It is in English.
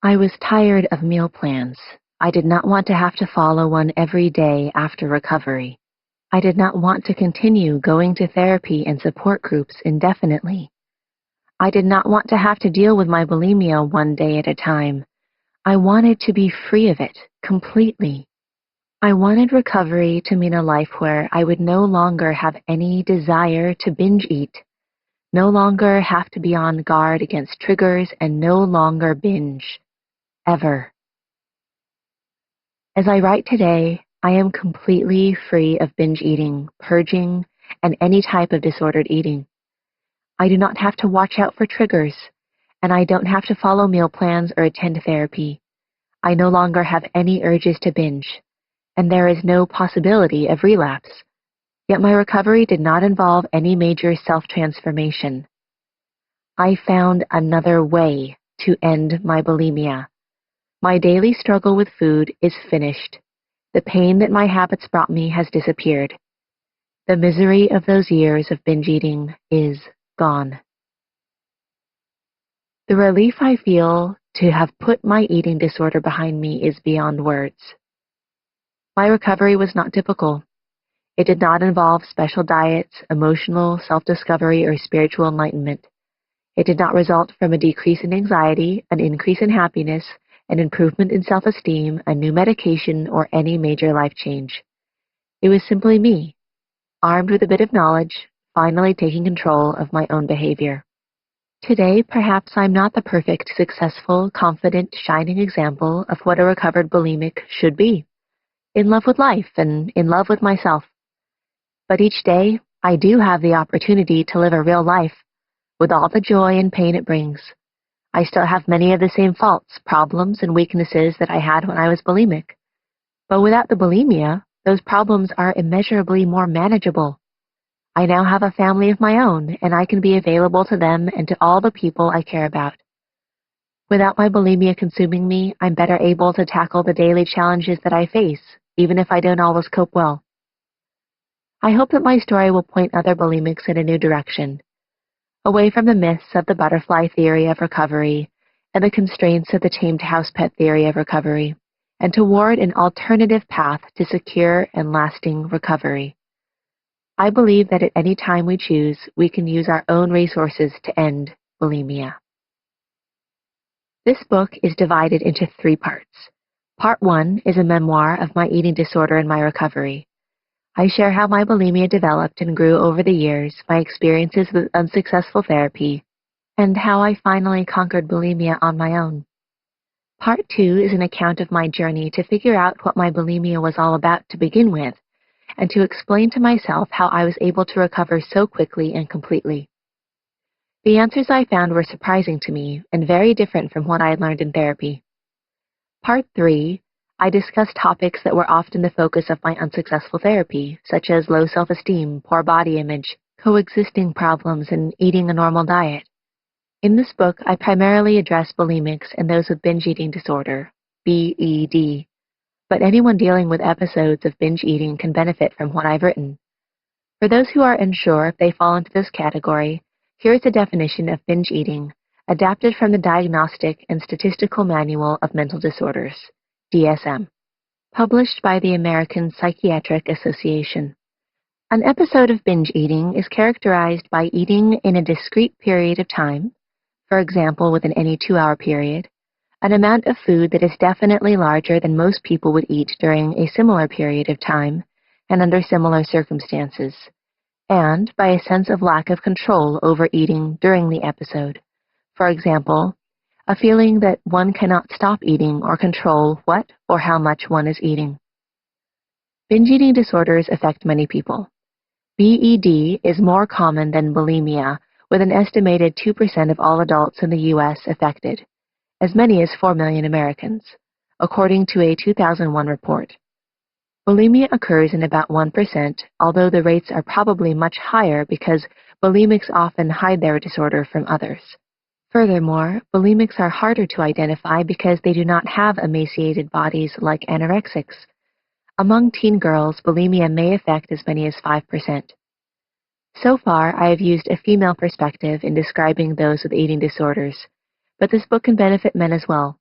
I was tired of meal plans. I did not want to have to follow one every day after recovery. I did not want to continue going to therapy and support groups indefinitely. I did not want to have to deal with my bulimia one day at a time. I wanted to be free of it, completely. I wanted recovery to mean a life where I would no longer have any desire to binge eat, no longer have to be on guard against triggers, and no longer binge. Ever. As I write today, I am completely free of binge eating, purging, and any type of disordered eating. I do not have to watch out for triggers, and I don't have to follow meal plans or attend therapy. I no longer have any urges to binge, and there is no possibility of relapse. Yet my recovery did not involve any major self-transformation. I found another way to end my bulimia. My daily struggle with food is finished. The pain that my habits brought me has disappeared. The misery of those years of binge eating is gone. The relief I feel to have put my eating disorder behind me is beyond words. My recovery was not typical. It did not involve special diets, emotional self-discovery, or spiritual enlightenment. It did not result from a decrease in anxiety, an increase in happiness, an improvement in self-esteem, a new medication, or any major life change. It was simply me, armed with a bit of knowledge, finally taking control of my own behavior. Today, perhaps I'm not the perfect, successful, confident, shining example of what a recovered bulimic should be, in love with life and in love with myself. But each day, I do have the opportunity to live a real life, with all the joy and pain it brings. I still have many of the same faults, problems, and weaknesses that I had when I was bulimic. But without the bulimia, those problems are immeasurably more manageable. I now have a family of my own, and I can be available to them and to all the people I care about. Without my bulimia consuming me, I'm better able to tackle the daily challenges that I face, even if I don't always cope well. I hope that my story will point other bulimics in a new direction, away from the myths of the butterfly theory of recovery and the constraints of the tamed house pet theory of recovery, and toward an alternative path to secure and lasting recovery. I believe that at any time we choose, we can use our own resources to end bulimia. This book is divided into 3 parts. Part 1 is a memoir of my eating disorder and my recovery. I share how my bulimia developed and grew over the years, my experiences with unsuccessful therapy, and how I finally conquered bulimia on my own. Part 2 is an account of my journey to figure out what my bulimia was all about to begin with, and to explain to myself how I was able to recover so quickly and completely. The answers I found were surprising to me and very different from what I had learned in therapy. Part 3, I discussed topics that were often the focus of my unsuccessful therapy, such as low self-esteem, poor body image, coexisting problems, and eating a normal diet. In this book, I primarily address bulimics and those with binge eating disorder, BED, but anyone dealing with episodes of binge eating can benefit from what I've written. For those who are unsure if they fall into this category, here is a definition of binge eating, adapted from the Diagnostic and Statistical Manual of Mental Disorders, DSM, published by the American Psychiatric Association. An episode of binge eating is characterized by eating in a discrete period of time, for example within any 2-hour period, an amount of food that is definitely larger than most people would eat during a similar period of time and under similar circumstances, and by a sense of lack of control over eating during the episode. For example, a feeling that one cannot stop eating or control what or how much one is eating. Binge eating disorders affect many people. BED is more common than bulimia, with an estimated 2% of all adults in the U.S. affected, as many as 4 million Americans, according to a 2001 report. Bulimia occurs in about 1%, although the rates are probably much higher because bulimics often hide their disorder from others. Furthermore, bulimics are harder to identify because they do not have emaciated bodies like anorexics. Among teen girls, bulimia may affect as many as 5%. So far, I have used a female perspective in describing those with eating disorders, but this book can benefit men as well.